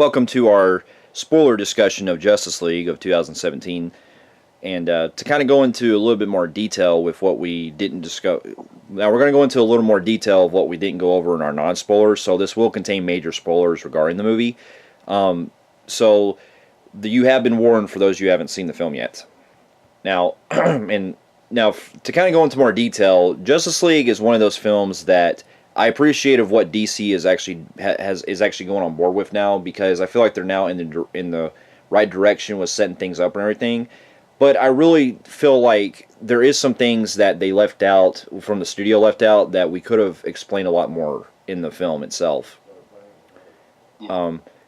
Welcome to our spoiler discussion of Justice League of 2017. And to kind of go into a little bit more detail with what we didn't discuss. Now, we're going to go into a little more detail of what we didn't go over in our non spoilers. So, this will contain major spoilers regarding the movie. You have been warned for those who haven't seen the film yet. Now, to kind of go into more detail, Justice League is one of those films that I appreciate of what DC is actually going on board with now, because I feel like they're now in the right direction with setting things up and everything. But I really feel like there is some things that they left out from the studio that we could have explained a lot more in the film itself.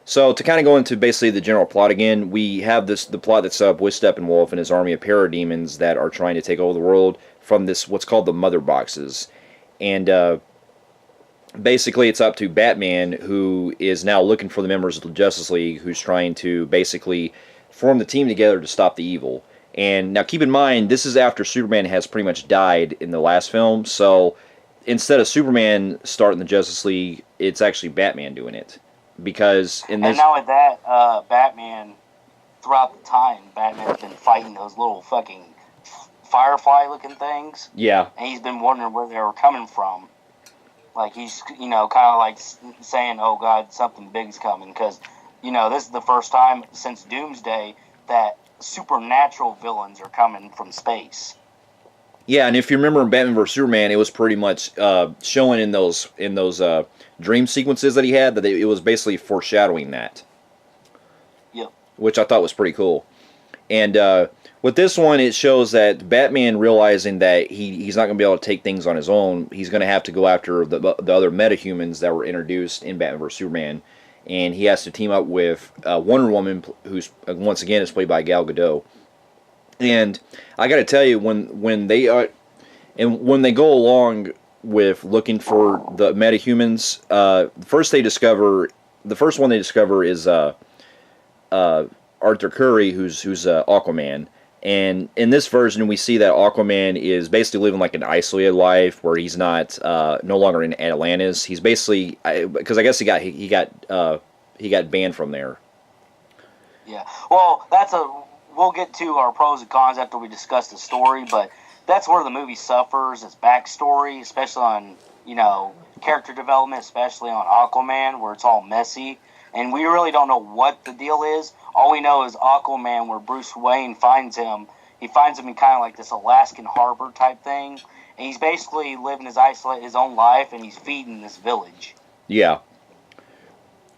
So to kind of go into basically the general plot again, we have the plot that's up with Steppenwolf and his army of parademons that are trying to take over the world from this what's called the Mother Boxes, and basically it's up to Batman, who is now looking for the members of the Justice League, who's trying to basically form the team together to stop the evil. And now keep in mind, this is after Superman has pretty much died in the last film, so instead of Superman starting the Justice League, it's actually Batman doing it. Because in this... And now with that, Batman, throughout the time, Batman's been fighting those little fucking firefly-looking things. Yeah. And he's been wondering where they were coming from. Like, he's, kind of like saying, oh, God, something big's coming. Because, this is the first time since Doomsday that supernatural villains are coming from space. Yeah, and if you remember in Batman vs Superman, it was pretty much showing in those dream sequences that he had that it was basically foreshadowing that. Yep. Which I thought was pretty cool. And with this one, it shows that Batman realizing that he's not going to be able to take things on his own. He's going to have to go after the other metahumans that were introduced in Batman vs Superman. And he has to team up with Wonder Woman, who's once again is played by Gal Gadot. And I got to tell you, when they go along with looking for the metahumans, the first one they discover is Arthur Curry, who's Aquaman. And in this version, we see that Aquaman is basically living like an isolated life, where he's not no longer in Atlantis. He's basically, because I guess he got banned from there. Yeah. Well, we'll get to our pros and cons after we discuss the story, but that's where the movie suffers. Its backstory, especially on character development, especially on Aquaman, where it's all messy, and we really don't know what the deal is. All we know is Aquaman, where Bruce Wayne finds him. He finds him in kind of like this Alaskan harbor type thing, and he's basically living his own life, and he's feeding this village. Yeah.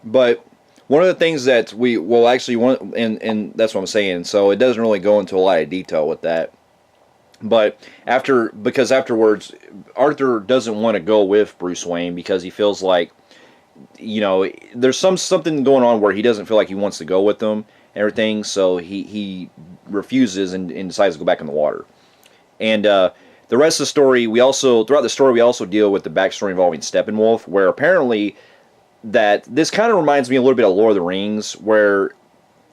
But one of the things that and that's what I'm saying, so it doesn't really go into a lot of detail with that. But because afterwards, Arthur doesn't want to go with Bruce Wayne because he feels like, there's something going on where he doesn't feel like he wants to go with them and everything, so he refuses and decides to go back in the water. And the rest of the story, throughout the story, we also deal with the backstory involving Steppenwolf, where apparently that this kind of reminds me a little bit of Lord of the Rings, where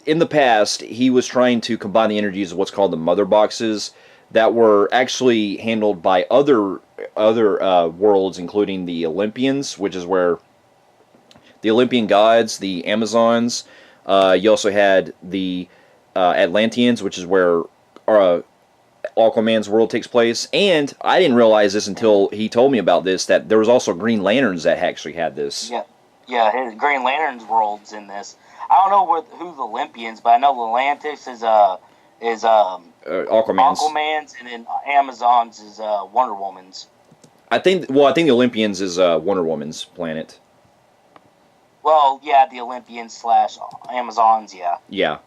in the past he was trying to combine the energies of what's called the Mother Boxes that were actually handled by other worlds, including the Olympians, which is where the Olympian gods, the Amazons. You also had the Atlanteans, which is where Aquaman's world takes place. And I didn't realize this until he told me about this, that there was also Green Lanterns that actually had this. Yeah, his Green Lantern's world's in this. I don't know who the Olympians, but I know Atlantis is Aquaman's, and then Amazon's is Wonder Woman's. I think the Olympians is Wonder Woman's planet. Well, yeah, the Olympians / Amazons, yeah. Yeah.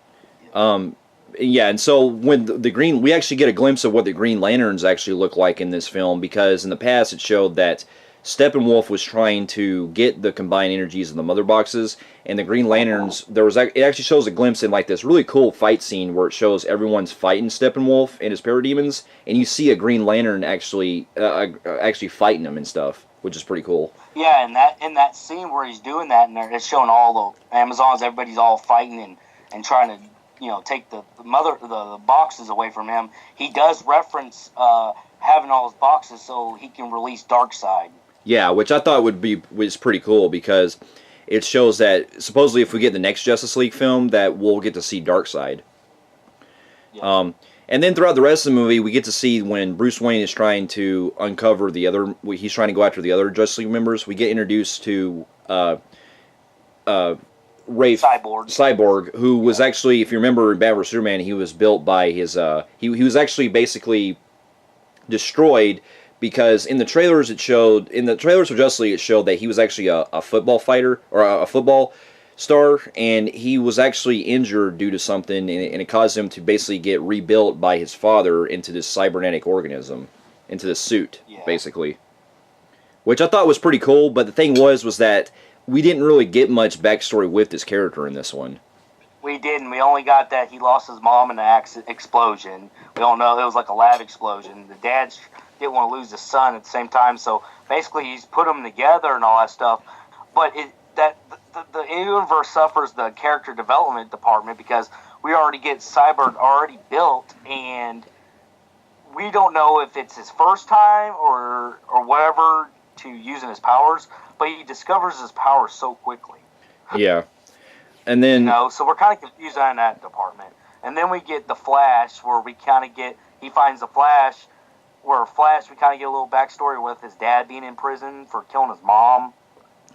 Yeah, and so when we actually get a glimpse of what the Green Lanterns actually look like in this film, because in the past it showed that Steppenwolf was trying to get the combined energies of the Mother Boxes, and the Green Lanterns, it actually shows a glimpse in like this really cool fight scene where it shows everyone's fighting Steppenwolf and his parademons, and you see a Green Lantern actually fighting them and stuff, which is pretty cool. Yeah, and in that scene where he's doing that, and it's showing all the Amazons, everybody's all fighting and trying to take the boxes away from him. He does reference having all his boxes so he can release Darkseid. Yeah, which I thought was pretty cool, because it shows that supposedly if we get the next Justice League film, that we'll get to see Darkseid. Yeah. And then throughout the rest of the movie, we get to see when Bruce Wayne is trying to uncover he's trying to go after the other Justice League members. We get introduced to Rafe Cyborg, who was actually, if you remember in Batman vs Superman, he was built by his he was actually basically destroyed because in the trailers of Justice League it showed that he was actually a football fighter or a football star, and he was actually injured due to something, and it caused him to basically get rebuilt by his father into this cybernetic organism, into this suit, basically. Which I thought was pretty cool, but the thing was that we didn't really get much backstory with this character in this one. We didn't. We only got that he lost his mom in an explosion. We don't know. It was like a lab explosion. The dad didn't want to lose his son at the same time, so basically he's put them together and all that stuff. But the universe suffers the character development department because we already get Cyborg already built, and we don't know if it's his first time or whatever to using his powers, but he discovers his powers so quickly. Yeah. And then... so we're kind of confused on that department. And then we get the Flash, where we kind of he finds the Flash, where Flash, we kind of get a little backstory with his dad being in prison for killing his mom.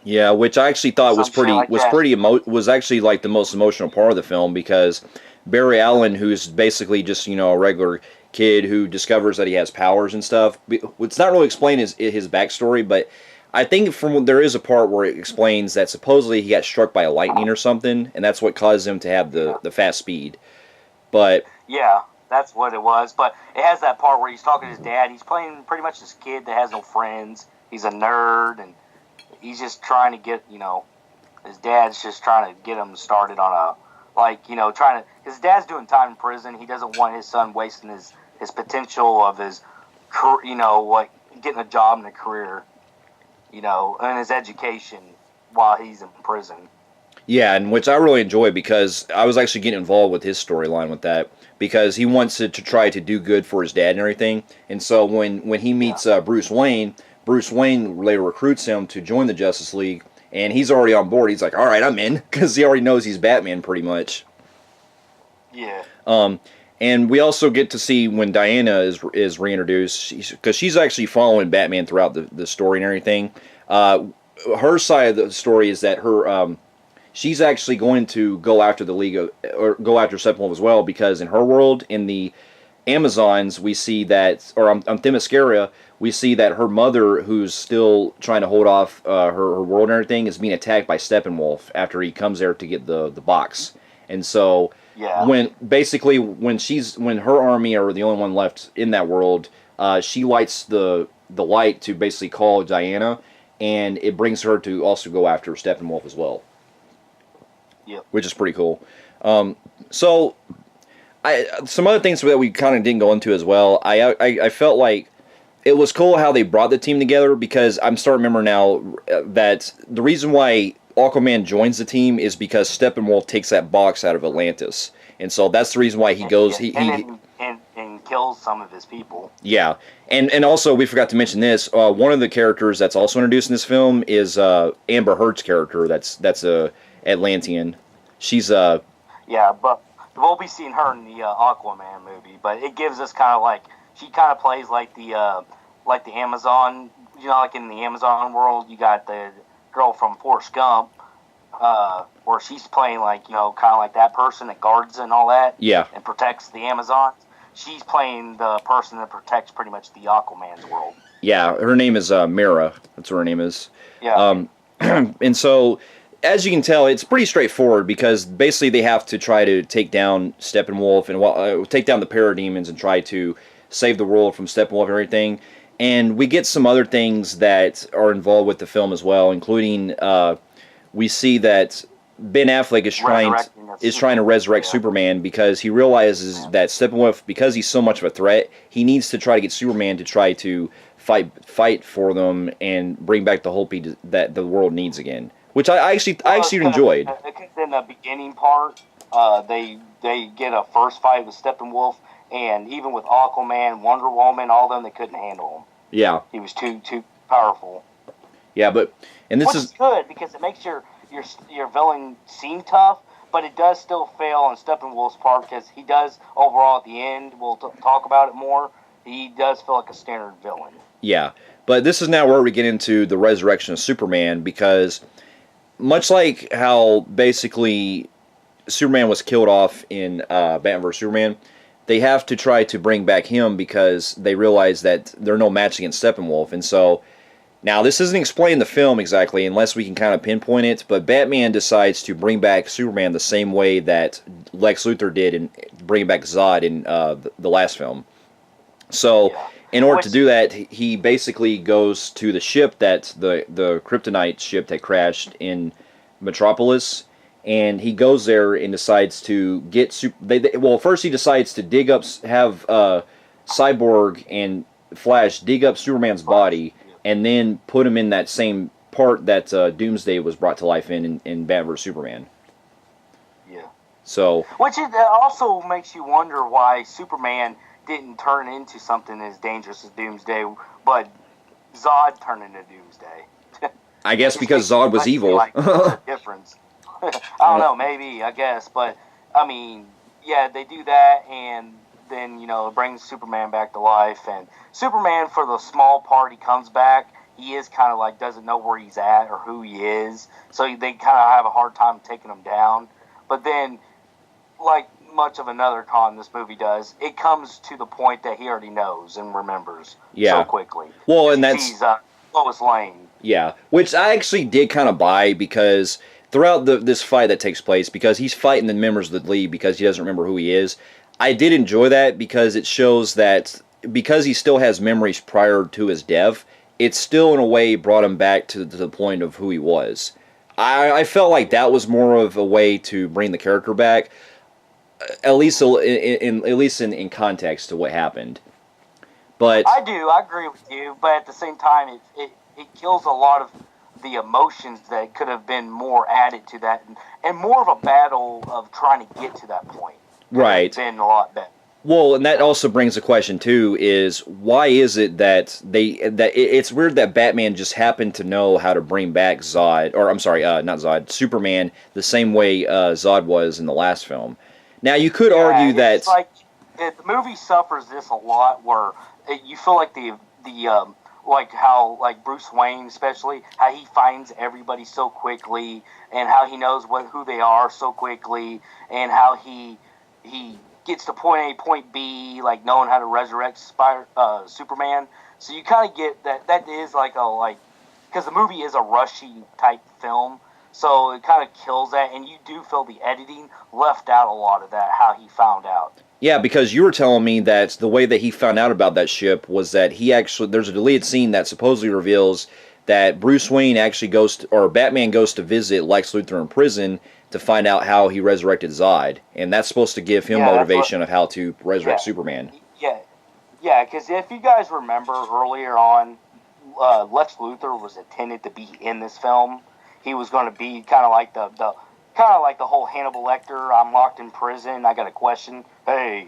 Yeah, which I actually thought was actually like the most emotional part of the film, because Barry Allen, who's basically just a regular kid who discovers that he has powers and stuff. It's not really explained his backstory, but I think there is a part where it explains that supposedly he got struck by a lightning or something, and that's what caused him to have the fast speed. But yeah, that's what it was. But it has that part where he's talking to his dad. He's playing pretty much this kid that has no friends. He's a nerd, and he's just trying to get, his dad's just trying to get him started on his dad's doing time in prison. He doesn't want his son wasting his potential of his, getting a job and a career, and his education while he's in prison. Yeah, and which I really enjoy, because I was actually getting involved with his storyline with that, because he wants to try to do good for his dad and everything. And so when he meets Bruce Wayne later recruits him to join the Justice League, and he's already on board. He's like, all right, I'm in, because he already knows he's Batman pretty much. Yeah. And we also get to see when Diana is reintroduced, because she's actually following Batman throughout the story and everything. Her side of the story is that she's actually going to go after the League or go after Steppenwolf as well, because in her world, in the Amazons, we see that, or on Themyscira, we see that her mother, who's still trying to hold off her world and everything, is being attacked by Steppenwolf after he comes there to get the box. And so when her army are the only one left in that world, she lights the light to basically call Diana, and it brings her to also go after Steppenwolf as well. Yep. Which is pretty cool. So some other things that we kind of didn't go into as well. I felt like it was cool how they brought the team together, because I'm starting to remember now that the reason why Aquaman joins the team is because Steppenwolf takes that box out of Atlantis, and so that's the reason why he goes. And kills some of his people. Yeah, and also we forgot to mention this. One of the characters that's also introduced in this film is Amber Heard's character. That's a Atlantean. She's yeah, but we'll be seeing her in the Aquaman movie. But it gives us kind of like, she kind of plays like the Amazon. Like in the Amazon world, you got the girl from Forrest Gump, where she's playing like kind of like that person that guards and all that. Yeah. And protects the Amazons. She's playing the person that protects pretty much the Aquaman's world. Yeah, her name is Mira. That's what her name is. Yeah. And so, as you can tell, it's pretty straightforward, because basically they have to try to take down Steppenwolf and take down the parademons and try to save the world from Steppenwolf and everything. And we get some other things that are involved with the film as well, including we see that Ben Affleck is trying to resurrect Superman, because he realizes that Steppenwolf, because he's so much of a threat, he needs to try to get Superman to try to fight for them and bring back the hope that the world needs again. Which I actually enjoyed. In the beginning part, they get a first fight with Steppenwolf, and even with Aquaman, Wonder Woman, all of them, they couldn't handle him. Yeah, he was too powerful. Yeah, but Which is good, because it makes your your villain seem tough, but it does still fail on Steppenwolf's part because he does overall at the end. We'll talk about it more. He does feel like a standard villain. Yeah, but this is now where we get into the resurrection of Superman, because much like how basically Superman was killed off in Batman vs Superman, they have to try to bring back him because they realize that they're no match against Steppenwolf. And so now this isn't explained in the film exactly unless we can kind of pinpoint it, but Batman decides to bring back Superman the same way that Lex Luthor did in bringing back Zod in the last film. So in order to do that, he basically goes to the ship that the Kryptonite ship that crashed in Metropolis, and he goes there and decides to get well, first he decides to dig up, have Cyborg and Flash dig up Superman's body, and then put him in that same part that Doomsday was brought to life in Batman vs Superman. Yeah. So, which also makes you wonder why Superman didn't turn into something as dangerous as Doomsday, but Zod turned into Doomsday. I guess because Zod was evil. Like, what's the difference? I don't know, maybe, I guess, but I mean, yeah, they do that, and then it brings Superman back to life, and Superman, for the small part he comes back, he is kind of like doesn't know where he's at or who he is, so they kind of have a hard time taking him down. But then, like much of another con this movie does, it comes to the point that he already knows and remembers so quickly. Well, and that's Lois Lane. Yeah, which I actually did kind of buy, because throughout this fight that takes place, because he's fighting the members of the League because he doesn't remember who he is, I did enjoy that because it shows that because he still has memories prior to his death, it still in a way brought him back to the point of who he was. I felt like that was more of a way to bring the character back, at least in context to what happened. But I agree with you, but at the same time, it kills a lot of the emotions that could have been more added to that, and more of a battle of trying to get to that point. Right. Been a lot better. Well, and that also brings a question too: is why is it that it's weird that Batman just happened to know how to bring back Zod, or I'm sorry, not Zod, Superman, the same way Zod was in the last film. Now you could argue that it's like the movie suffers this a lot, where you feel like the like how like Bruce Wayne, especially how he finds everybody so quickly, and how he knows who they are so quickly, and how he gets to point A, point B, like knowing how to resurrect Superman. So you kind of get that is like because the movie is a rushy type film, so it kind of kills that, and you do feel the editing left out a lot of that, how he found out. Yeah, because you were telling me that the way that he found out about that ship was that there's a deleted scene that supposedly reveals that Bruce Wayne actually or Batman goes to visit Lex Luthor in prison to find out how he resurrected Zod, and that's supposed to give him motivation of how to resurrect Superman. Yeah, because if you guys remember earlier on, Lex Luthor was intended to be in this film. He was going to be kind of like the whole Hannibal Lecter. I'm locked in prison. I got a question. Hey,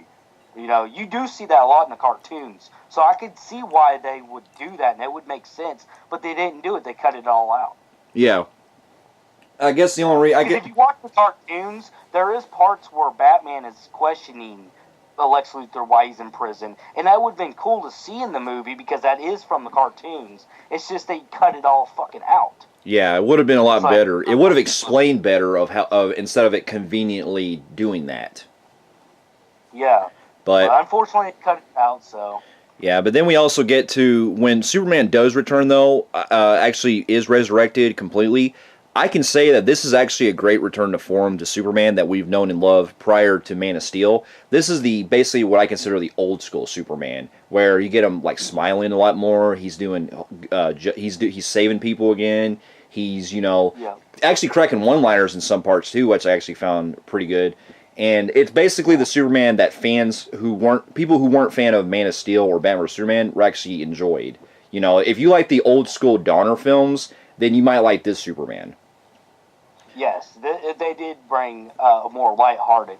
you do see that a lot in the cartoons. So I could see why they would do that, and it would make sense. But they didn't do it. They cut it all out. Yeah. I guess the only reason... If you watch the cartoons, there is parts where Batman is questioning Lex Luthor why he's in prison. And that would have been cool to see in the movie because that is from the cartoons. It's just they cut it all fucking out. Yeah, it would have been a lot better. It would have explained better of instead of it conveniently doing that. Yeah. But unfortunately, it cut it out, so... Yeah, but then we also get to when Superman does return, though, actually is resurrected completely. I can say that this is actually a great return to form to Superman that we've known and loved prior to Man of Steel. This is basically what I consider the old school Superman, where you get him like smiling a lot more. He's doing, he's saving people again. He's actually cracking one-liners in some parts too, which I actually found pretty good. And it's basically the Superman that people who weren't fan of Man of Steel or Batman vs Superman actually enjoyed. If you like the old school Donner films, then you might like this Superman. Yes, they did bring a more lighthearted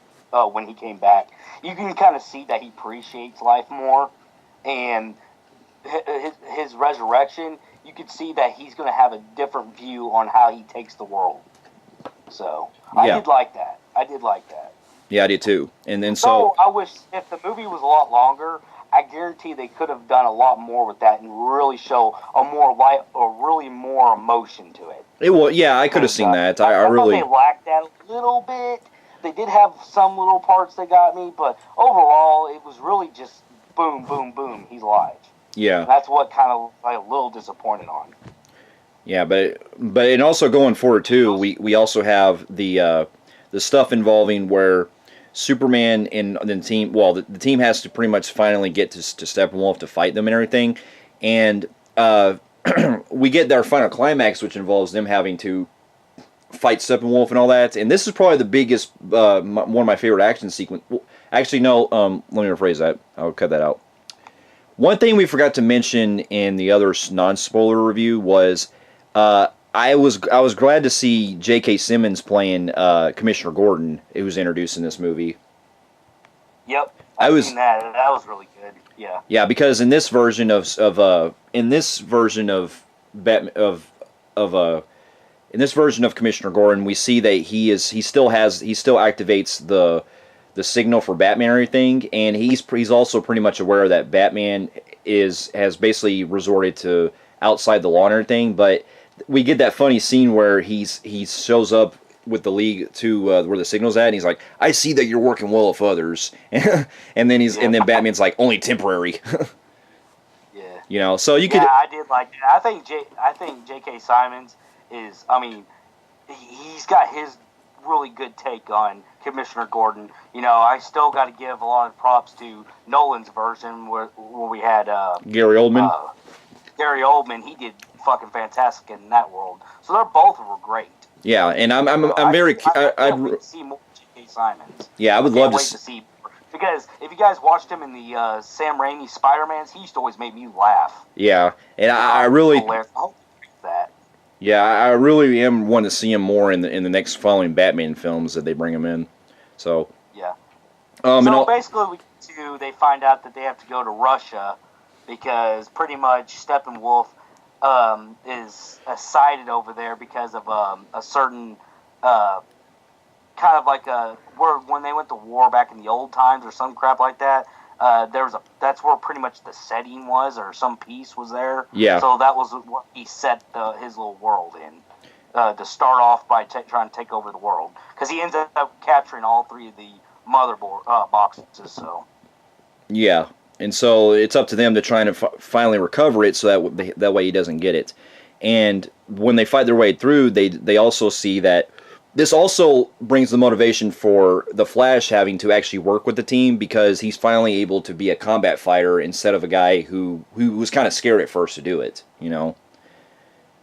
when he came back. You can kind of see that he appreciates life more, and his resurrection, you could see that he's going to have a different view on how he takes the world. So I Yeah. did like that. I did like that. Yeah, I did too. And then So I wish if the movie was a lot longer, I guarantee they could have done a lot more with that and really show a more light or really more emotion to it. it was, yeah, I could have seen that. I thought really, they lacked that a little bit. They did have some little parts that got me, but overall, it was really just boom, boom, boom. He's alive. yeah. And that's what kind of like a little disappointed on. Yeah, but and also going forward too, we also have the stuff involving where Superman and the team, well, the team has to pretty much finally get to Steppenwolf to fight them and everything, and we get their final climax, which involves them having to fight Steppenwolf and all that. And this is probably the biggest, one of my favorite action sequence. Well, actually, no. Let me rephrase that. I'll cut that out. One thing we forgot to mention in the other non-spoiler review was I was glad to see J.K. Simmons playing Commissioner Gordon, who was introduced in this movie. Yep, I've seen that. That was really good. Yeah. Yeah, because in this version of Commissioner Gordon, we see that he still activates the signal for Batman and everything, and he's also pretty much aware that Batman has basically resorted to outside the law and everything. But we get that funny scene where he shows up with the League to where the signal's at, and he's like, "I see that you're working well with others," and then Batman's like, "Only temporary." Yeah. So you could. Yeah, I did like that. I think J.K. Simmons is. I mean, he's got his really good take on Commissioner Gordon. I still got to give a lot of props to Nolan's version where we had Gary Oldman. Gary Oldman, he did fucking fantastic in that world. So they're both were great. Yeah, and I'm very. I'd see more J.K. Simmons. Yeah, I would love to see more. Because if you guys watched him in the Sam Raimi Spider-Mans, he used to always make me laugh. Yeah, and I really. That. Yeah, I really am wanting to see him more in the next following Batman films that they bring him in. So. Yeah. So basically, they find out that they have to go to Russia because pretty much Steppenwolf is cited over there because of a certain kind of like when they went to war back in the old times or some crap like that. That's where pretty much the setting was, or some piece was there. Yeah. So that was what he set his little world in to start off by trying to take over the world, because he ends up capturing all three of the motherboard boxes. So. Yeah, and so it's up to them to try and finally recover it, so that way he doesn't get it. And when they fight their way through, they also see that this also brings the motivation for the Flash having to actually work with the team, because he's finally able to be a combat fighter instead of a guy who was kind of scared at first to do it,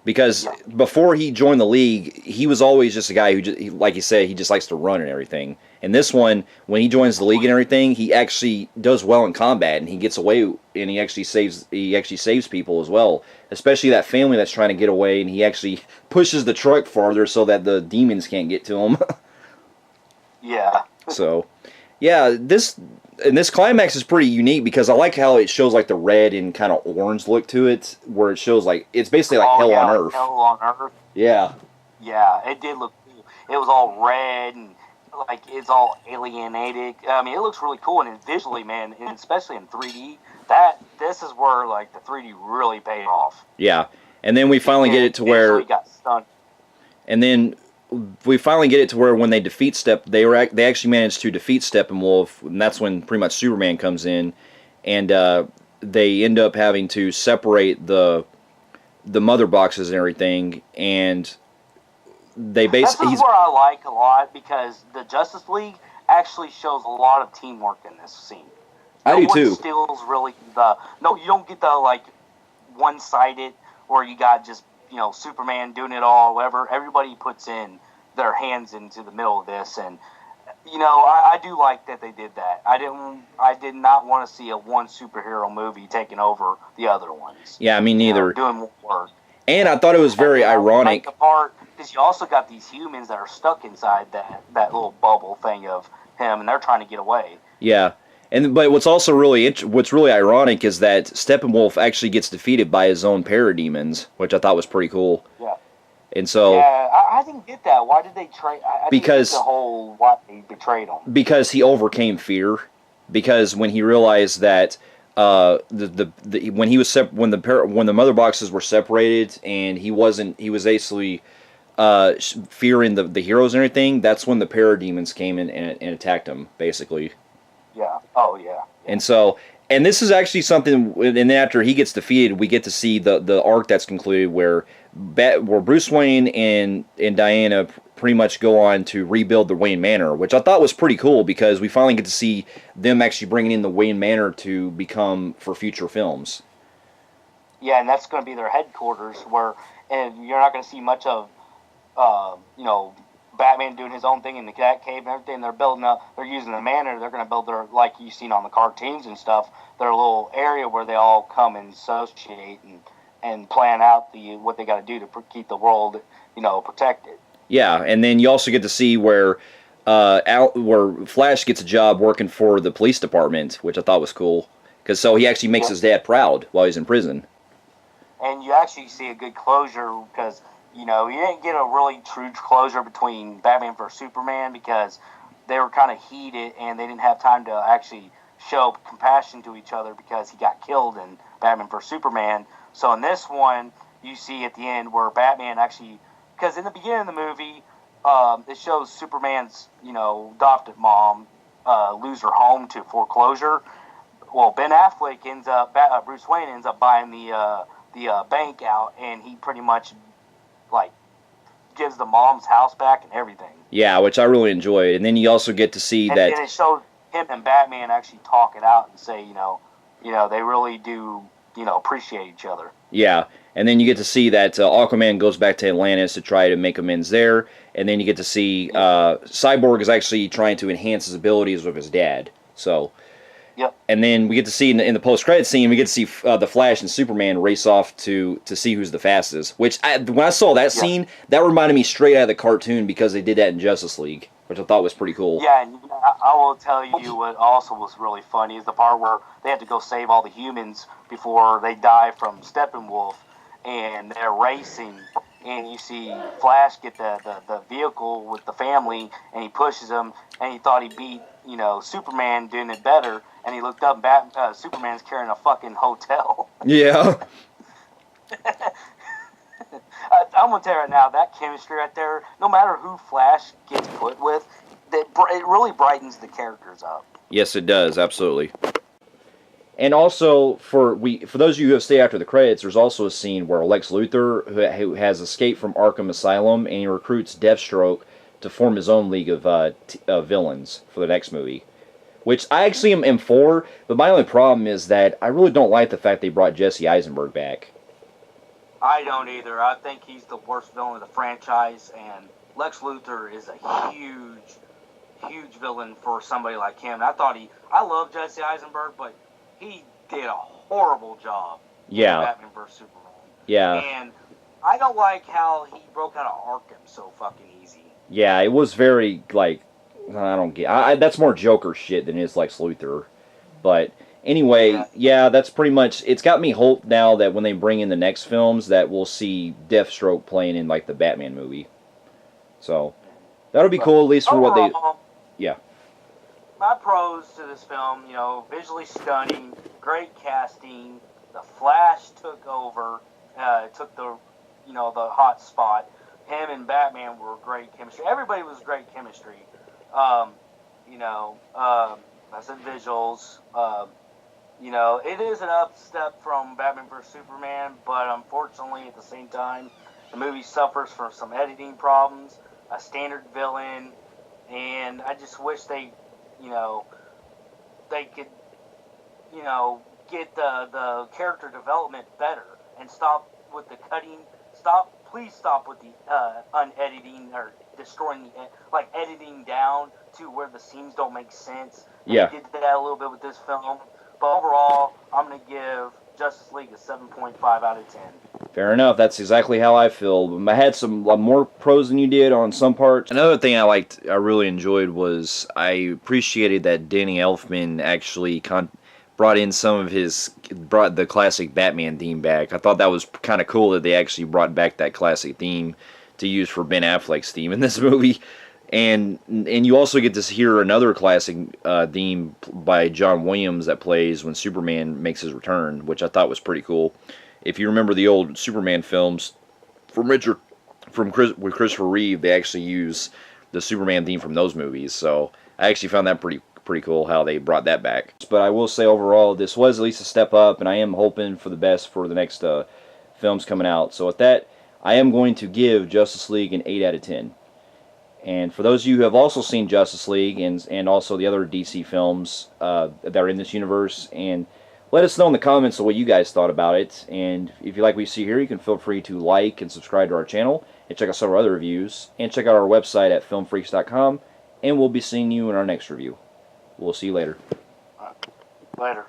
Because before he joined the League, he was always just a guy who, like you said, he just likes to run and everything. And this one, when he joins the League and everything, he actually does well in combat, and he gets away, and he actually saves people as well. Especially that family that's trying to get away, and he actually pushes the truck farther so that the demons can't get to him. Yeah. So, yeah, this climax is pretty unique, because I like how it shows like the red and kind of orange look to it, where it shows like it's basically like hell on earth. Hell on earth. Yeah. Yeah, it did look cool. It was all red and like it's all alienated. I mean, it looks really cool, and visually, man, and especially in 3D. This is where like the 3D really paid off. Yeah, and then we finally get it to where. Got stunned. And then we finally get it to where when they defeat they actually managed to defeat Steppenwolf, and that's when pretty much Superman comes in, and they end up having to separate the mother boxes and everything, and they basically. This is where I like a lot, because the Justice League actually shows a lot of teamwork in this scene. I do too. Steals really you don't get the like one-sided where you got just Superman doing it all, whatever. Everybody puts in their hands into the middle of this, and I do like that they did that. I did not want to see a one superhero movie taking over the other ones. Yeah, me neither. Doing more work. And I thought it was very ironic. The part, because you also got these humans that are stuck inside that little bubble thing of him, and they're trying to get away. Yeah. But what's also what's really ironic is that Steppenwolf actually gets defeated by his own parademons, which I thought was pretty cool. Yeah. And so. Yeah, I I didn't get that. Why did they trade? I didn't get the whole why they betrayed him. Because he overcame fear. Because when he realized that when he was when the mother boxes were separated and he was basically fearing the heroes and everything. That's when the parademons came in and attacked him, basically. Yeah. Oh yeah. And so, and this is actually something. And then after he gets defeated, we get to see the arc that's concluded where Bruce Wayne and Diana pretty much go on to rebuild the Wayne Manor, which I thought was pretty cool because we finally get to see them actually bringing in the Wayne Manor to become for future films. Yeah, and that's going to be their headquarters, and you're not going to see much of, Batman doing his own thing in the Cat Cave and everything. They're building up. They're using the manor. They're going to build their, like you've seen on the cartoons and stuff, their little area where they all come and associate and plan out what they got to do to keep the world, protected. Yeah, and then you also get to see where Flash gets a job working for the police department, which I thought was cool, because so he actually makes his dad proud while he's in prison. And you actually see a good closure because you didn't get a really true closure between Batman vs Superman because they were kind of heated and they didn't have time to actually show compassion to each other because he got killed in Batman vs Superman. So in this one, you see at the end where Batman actually. Because in the beginning of the movie, it shows Superman's, adopted mom lose her home to foreclosure. Well, Ben Affleck Bruce Wayne ends up buying the bank out, and he pretty much gives the mom's house back and everything. Yeah, which I really enjoyed. And then you also get to see that. And it shows him and Batman actually talk it out and say, they really do, appreciate each other. Yeah. And then you get to see that Aquaman goes back to Atlantis to try to make amends there. And then you get to see Cyborg is actually trying to enhance his abilities with his dad. So, yep. And then we get to see in the post-credit scene, we get to see the Flash and Superman race off to see who's the fastest. Which, when I saw that scene, that reminded me straight out of the cartoon because they did that in Justice League, which I thought was pretty cool. Yeah, and I will tell you what also was really funny is the part where they had to go save all the humans before they die from Steppenwolf. And they're racing, and you see Flash get the vehicle with the family, and he pushes them, and he thought he beat, Superman doing it better, and he looked up, and Superman's carrying a fucking hotel. Yeah. I'm going to tell you right now, that chemistry right there, no matter who Flash gets put with, it really brightens the characters up. Yes, it does, absolutely. And also, for those of you who have stayed after the credits, there's also a scene where Lex Luthor, who has escaped from Arkham Asylum, and he recruits Deathstroke to form his own league of villains for the next movie. Which I actually am for, but my only problem is that I really don't like the fact they brought Jesse Eisenberg back. I don't either. I think he's the worst villain of the franchise, and Lex Luthor is a huge villain for somebody like him. And I love Jesse Eisenberg, but he did a horrible job in Batman vs Superman. Yeah. And I don't like how he broke out of Arkham so fucking easy. Yeah, it was very, I don't get... that's more Joker shit than it is Lex Luthor. But anyway, yeah, that's pretty much... It's got me hope now that when they bring in the next films that we'll see Deathstroke playing in, the Batman movie. So, that'll be cool, at least for what they... Yeah. My pros to this film, visually stunning, great casting. The Flash took over, took the hot spot. Him and Batman were great chemistry. Everybody was great chemistry. I said visuals. It is an up step from Batman vs Superman, but unfortunately, at the same time, the movie suffers from some editing problems, a standard villain, and I just wish they could, get the character development better and stop with the cutting. Please stop with the unediting or destroying editing down to where the scenes don't make sense. Yeah. They did that a little bit with this film, but overall, I'm gonna give Justice League a 7.5 out of 10. Fair enough. That's exactly how I feel. I had some more pros than you did on some parts. Another thing I really enjoyed was I appreciated that Danny Elfman actually brought the classic Batman theme back. I thought that was kind of cool that they actually brought back that classic theme to use for Ben Affleck's theme in this movie. And you also get to hear another classic theme by John Williams that plays when Superman makes his return, which I thought was pretty cool. If you remember the old Superman films with Christopher Reeve, they actually use the Superman theme from those movies. So I actually found that pretty cool how they brought that back. But I will say overall, this was at least a step up, and I am hoping for the best for the next films coming out. So with that, I am going to give Justice League an 8 out of 10. And for those of you who have also seen Justice League and also the other DC films that are in this universe, and let us know in the comments what you guys thought about it. And if you like what you see here, you can feel free to like and subscribe to our channel, and check out some of our other reviews, and check out our website at filmfreaks.com, and we'll be seeing you in our next review. We'll see you later. Later.